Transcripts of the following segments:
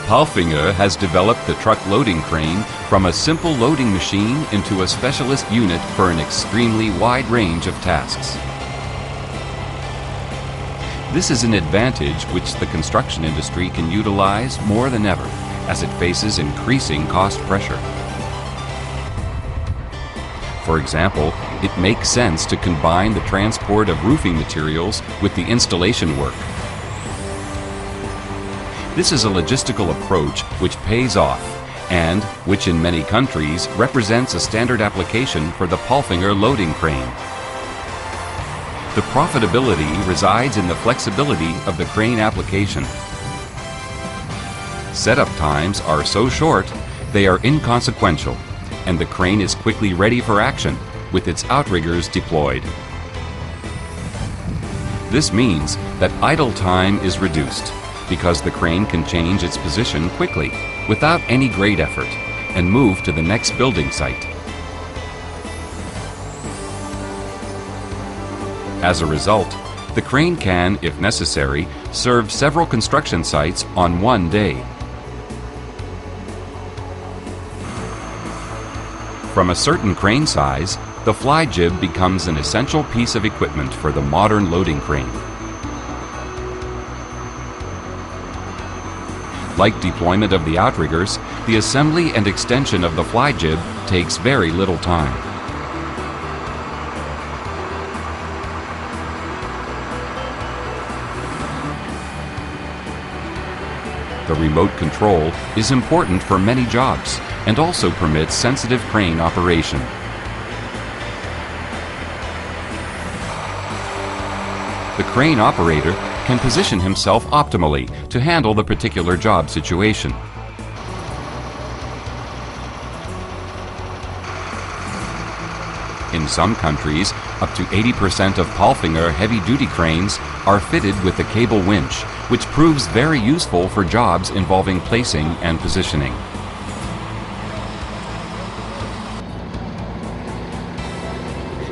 PALFINGER has developed the truck loading crane from a simple loading machine into a specialist unit for an extremely wide range of tasks. This is an advantage which the construction industry can utilize more than ever as it faces increasing cost pressure. For example, it makes sense to combine the transport of roofing materials with the installation work. This is a logistical approach which pays off and which in many countries represents a standard application for the PALFINGER loading crane. The profitability resides in the flexibility of the crane application. Setup times are so short, they are inconsequential, and the crane is quickly ready for action with its outriggers deployed. This means that idle time is reduced, because the crane can change its position quickly, without any great effort, and move to the next building site. As a result, the crane can, if necessary, serve several construction sites on one day. From a certain crane size, the fly jib becomes an essential piece of equipment for the modern loading crane. Like deployment of the outriggers, the assembly and extension of the fly jib takes very little time. The remote control is important for many jobs and also permits sensitive crane operation. The crane operator can position himself optimally to handle the particular job situation. In some countries, up to 80% of PALFINGER heavy-duty cranes are fitted with a cable winch, which proves very useful for jobs involving placing and positioning.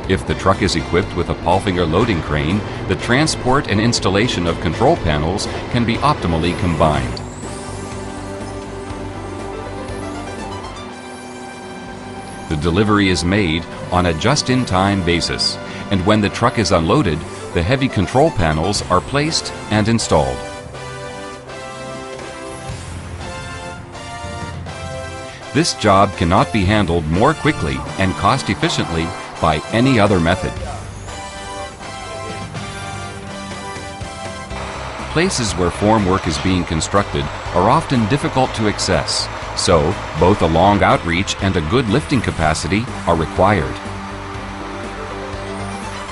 If the truck is equipped with a PALFINGER loading crane, the transport and installation of control panels can be optimally combined. The delivery is made on a just-in-time basis, and when the truck is unloaded, the heavy control panels are placed and installed. This job cannot be handled more quickly and cost-efficiently by any other method. Places where formwork is being constructed are often difficult to access, so both a long outreach and a good lifting capacity are required.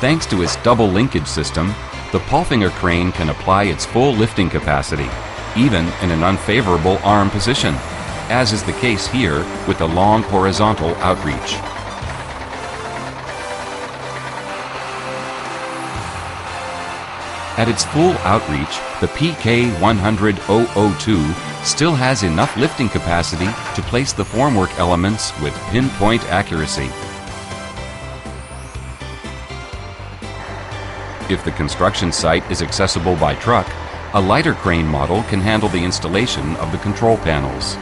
Thanks to its double linkage system, the PALFINGER crane can apply its full lifting capacity, even in an unfavorable arm position, as is the case here with the long horizontal outreach. At its full outreach, the PK100-002 still has enough lifting capacity to place the formwork elements with pinpoint accuracy. If the construction site is accessible by truck, a lighter crane model can handle the installation of the control panels.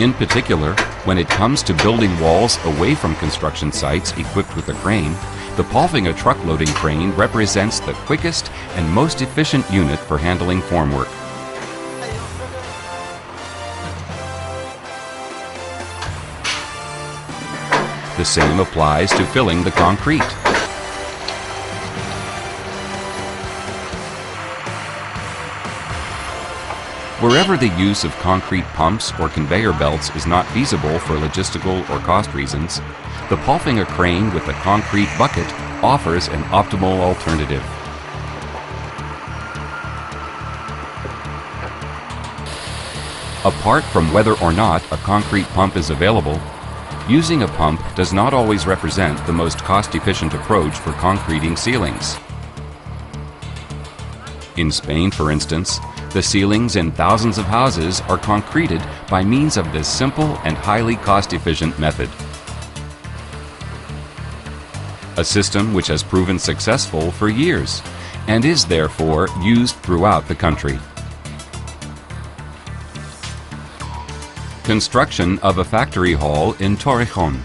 In particular, when it comes to building walls away from construction sites equipped with a crane, the PALFINGER truck loading crane represents the quickest and most efficient unit for handling formwork. The same applies to filling the concrete. Wherever the use of concrete pumps or conveyor belts is not feasible for logistical or cost reasons, the PALFINGER crane with the concrete bucket offers an optimal alternative. Apart from whether or not a concrete pump is available, Using a pump does not always represent the most cost-efficient approach for concreting ceilings. In Spain, for instance, the ceilings in thousands of houses are concreted by means of this simple and highly cost-efficient method. A system which has proven successful for years and is therefore used throughout the country. Construction of a factory hall in Torrejon.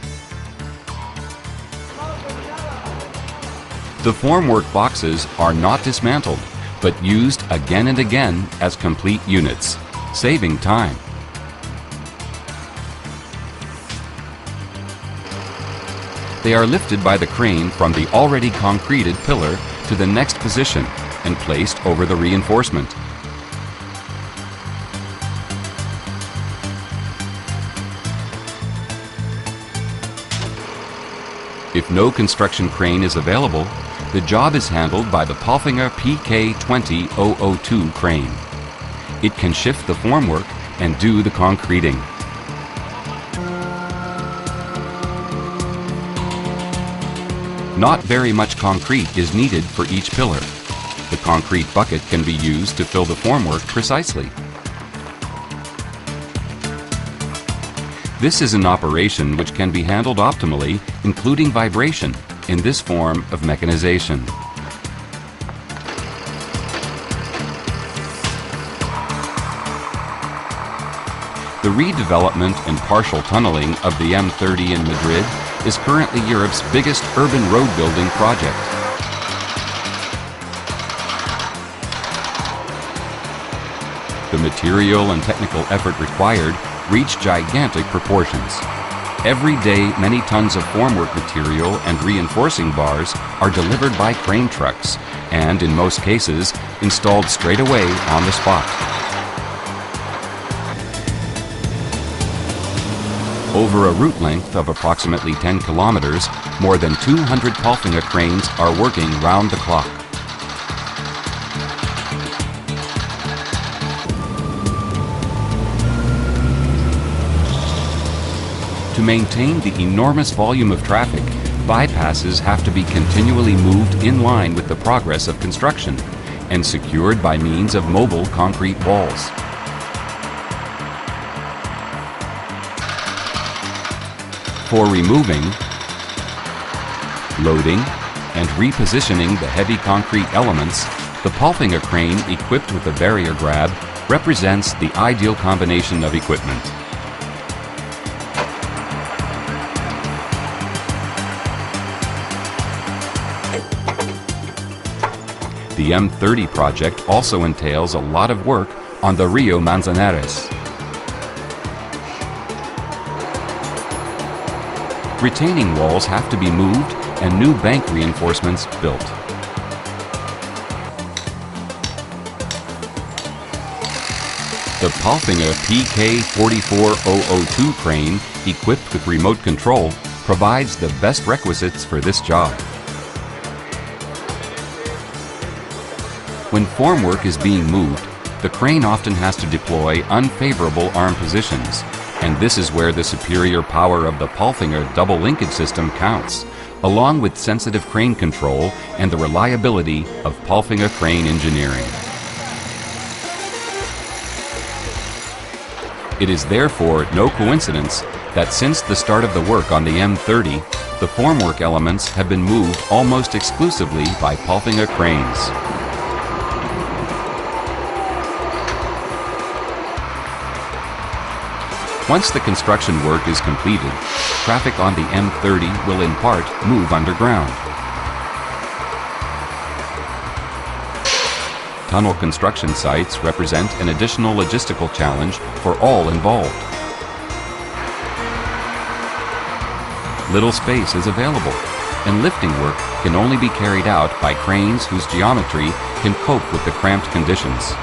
The formwork boxes are not dismantled, but used again and again as complete units, saving time. They are lifted by the crane from the already concreted pillar to the next position and placed over the reinforcement. If no construction crane is available, the job is handled by the PALFINGER PK20002 crane. It can shift the formwork and do the concreting. Not very much concrete is needed for each pillar. The concrete bucket can be used to fill the formwork precisely. This is an operation which can be handled optimally, including vibration, in this form of mechanization. The redevelopment and partial tunneling of the M30 in Madrid is currently Europe's biggest urban road building project. The material and technical effort required reach gigantic proportions. Every day, many tons of formwork material and reinforcing bars are delivered by crane trucks and, in most cases, installed straight away on the spot. Over a route length of approximately 10 kilometers, more than 200 PALFINGER cranes are working round the clock. To maintain the enormous volume of traffic, bypasses have to be continually moved in line with the progress of construction and secured by means of mobile concrete walls. For removing, loading, and repositioning the heavy concrete elements, the PALFINGER crane equipped with a barrier grab represents the ideal combination of equipment. The M30 project also entails a lot of work on the Rio Manzanares. Retaining walls have to be moved and new bank reinforcements built. The PALFINGER PK44002 crane, equipped with remote control, provides the best requisites for this job. When formwork is being moved, the crane often has to deploy unfavorable arm positions, and this is where the superior power of the PALFINGER double linkage system counts, along with sensitive crane control and the reliability of PALFINGER crane engineering. It is therefore no coincidence that since the start of the work on the M30, the formwork elements have been moved almost exclusively by PALFINGER cranes. Once the construction work is completed, traffic on the M30 will in part move underground. Tunnel construction sites represent an additional logistical challenge for all involved. Little space is available, and lifting work can only be carried out by cranes whose geometry can cope with the cramped conditions.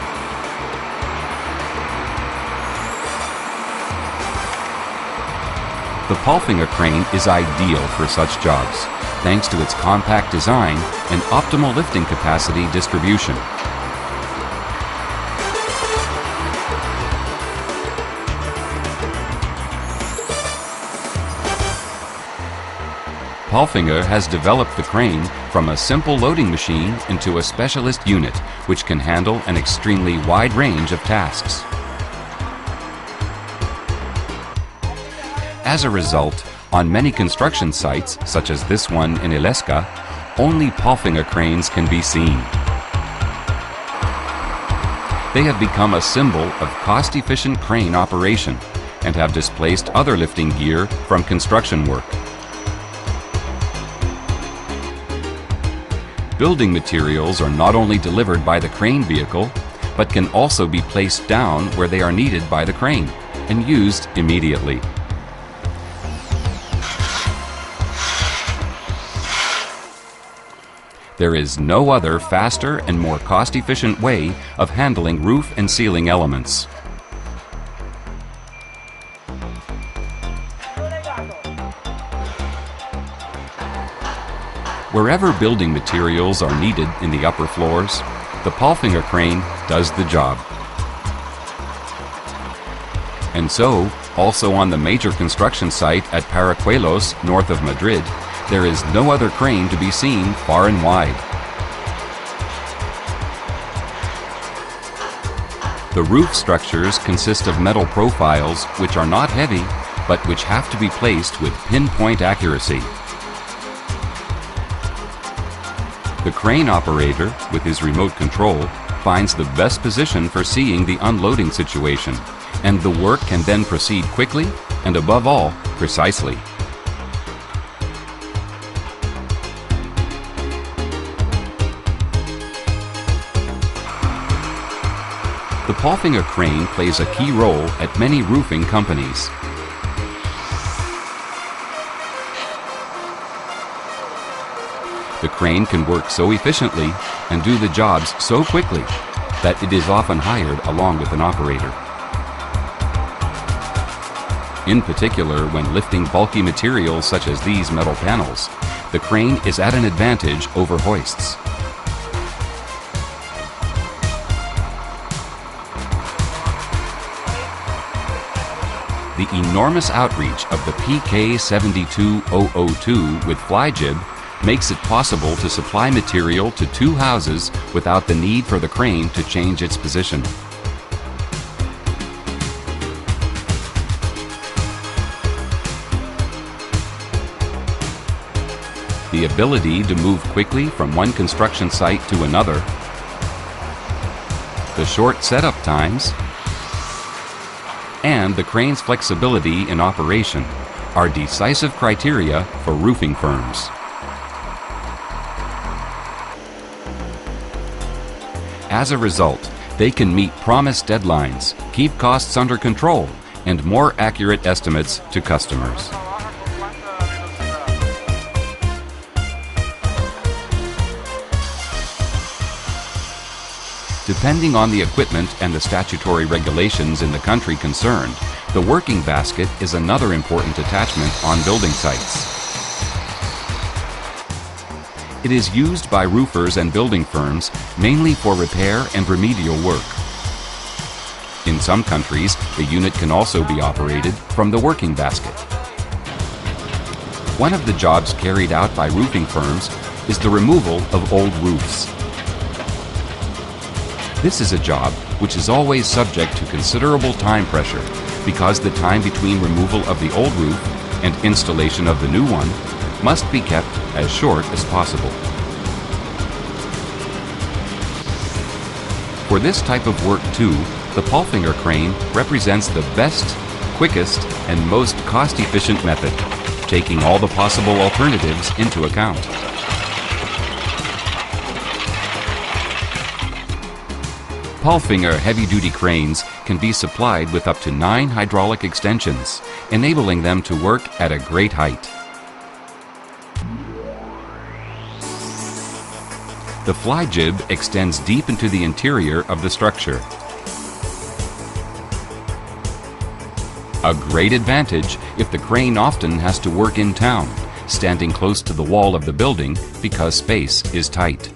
The PALFINGER crane is ideal for such jobs, thanks to its compact design and optimal lifting capacity distribution. PALFINGER has developed the crane from a simple loading machine into a specialist unit which can handle an extremely wide range of tasks. As a result, on many construction sites, such as this one in Ileska, only PALFINGER cranes can be seen. They have become a symbol of cost-efficient crane operation and have displaced other lifting gear from construction work. Building materials are not only delivered by the crane vehicle, but can also be placed down where they are needed by the crane and used immediately. There is no other faster and more cost-efficient way of handling roof and ceiling elements. Wherever building materials are needed in the upper floors, the PALFINGER crane does the job. And so, also on the major construction site at Paracuelos, north of Madrid, there is no other crane to be seen far and wide. The roof structures consist of metal profiles which are not heavy, but which have to be placed with pinpoint accuracy. The crane operator, with his remote control, finds the best position for seeing the unloading situation, and the work can then proceed quickly and, above all, precisely. The PALFINGER crane plays a key role at many roofing companies. The crane can work so efficiently and do the jobs so quickly that it is often hired along with an operator. In particular, when lifting bulky materials such as these metal panels, the crane is at an advantage over hoists. The enormous outreach of the PK72002 with fly jib makes it possible to supply material to two houses without the need for the crane to change its position. The ability to move quickly from one construction site to another, the short setup times, and the crane's flexibility in operation are decisive criteria for roofing firms. As a result, they can meet promised deadlines, keep costs under control, and more accurate estimates to customers. Depending on the equipment and the statutory regulations in the country concerned, the working basket is another important attachment on building sites. It is used by roofers and building firms mainly for repair and remedial work. In some countries, the unit can also be operated from the working basket. One of the jobs carried out by roofing firms is the removal of old roofs. This is a job which is always subject to considerable time pressure because the time between removal of the old roof and installation of the new one must be kept as short as possible. For this type of work too, the PALFINGER crane represents the best, quickest, and most cost-efficient method, taking all the possible alternatives into account. PALFINGER heavy-duty cranes can be supplied with up to 9 hydraulic extensions, enabling them to work at a great height. The fly jib extends deep into the interior of the structure. A great advantage if the crane often has to work in town, standing close to the wall of the building because space is tight.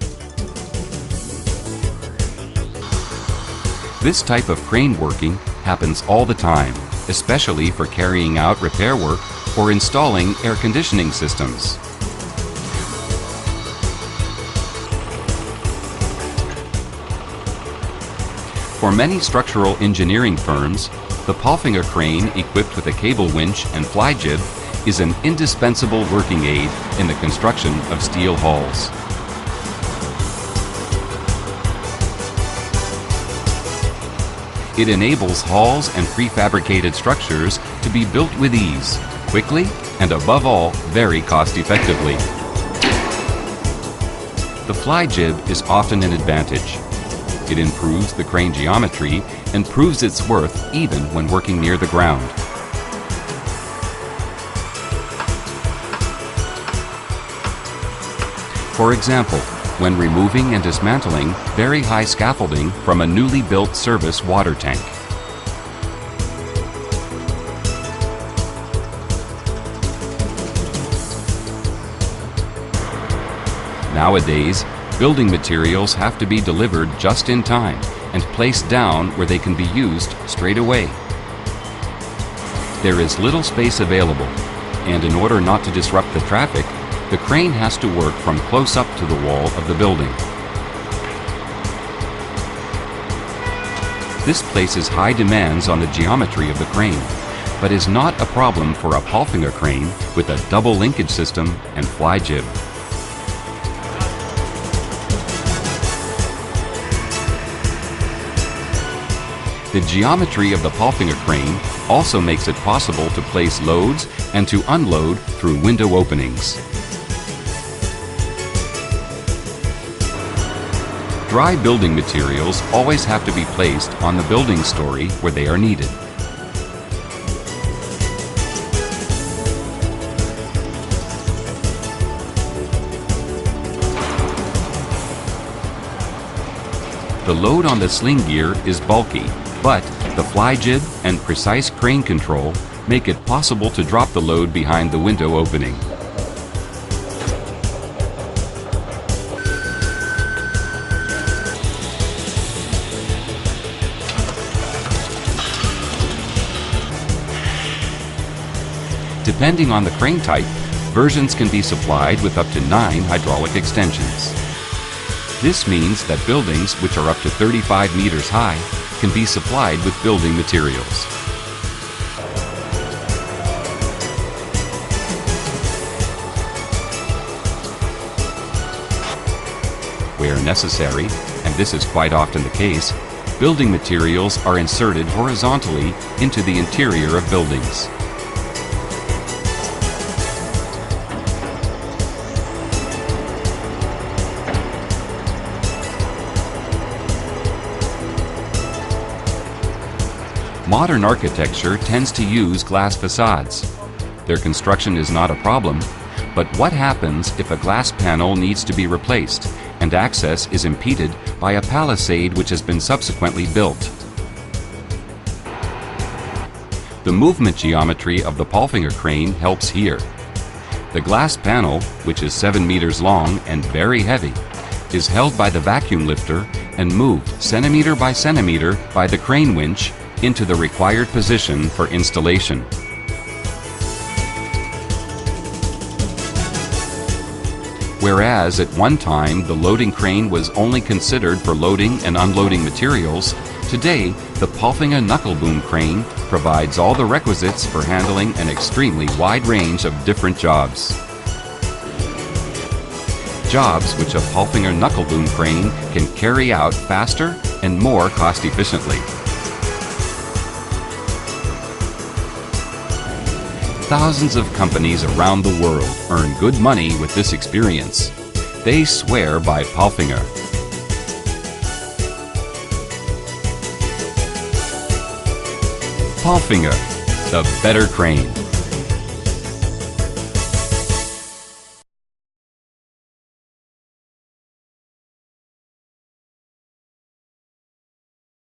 This type of crane working happens all the time, especially for carrying out repair work or installing air conditioning systems. For many structural engineering firms, the PALFINGER crane equipped with a cable winch and fly jib is an indispensable working aid in the construction of steel hulls. It enables hulls and prefabricated structures to be built with ease, quickly, and above all, very cost-effectively. The fly jib is often an advantage. It improves the crane geometry and proves its worth even when working near the ground. For example, when removing and dismantling very high scaffolding from a newly built service water tank. Nowadays, building materials have to be delivered just in time and placed down where they can be used straight away. There is little space available, and in order not to disrupt the traffic, the crane has to work from close up to the wall of the building. This places high demands on the geometry of the crane, but is not a problem for a PALFINGER crane with a double linkage system and fly jib. The geometry of the PALFINGER crane also makes it possible to place loads and to unload through window openings. Dry building materials always have to be placed on the building story where they are needed. The load on the sling gear is bulky, but the fly jib and precise crane control make it possible to drop the load behind the window opening. Depending on the crane type, versions can be supplied with up to 9 hydraulic extensions. This means that buildings which are up to 35 meters high can be supplied with building materials. Where necessary, and this is quite often the case, building materials are inserted horizontally into the interior of buildings. Modern architecture tends to use glass facades. Their construction is not a problem, but what happens if a glass panel needs to be replaced and access is impeded by a palisade which has been subsequently built? The movement geometry of the PALFINGER crane helps here. The glass panel, which is 7 meters long and very heavy, is held by the vacuum lifter and moved centimeter by centimeter by the crane winch into the required position for installation. Whereas at one time the loading crane was only considered for loading and unloading materials, today the PALFINGER knuckle boom crane provides all the requisites for handling an extremely wide range of different jobs. Jobs which a PALFINGER knuckle boom crane can carry out faster and more cost efficiently. Thousands of companies around the world earn good money with this experience. They swear by PALFINGER. PALFINGER, the better crane.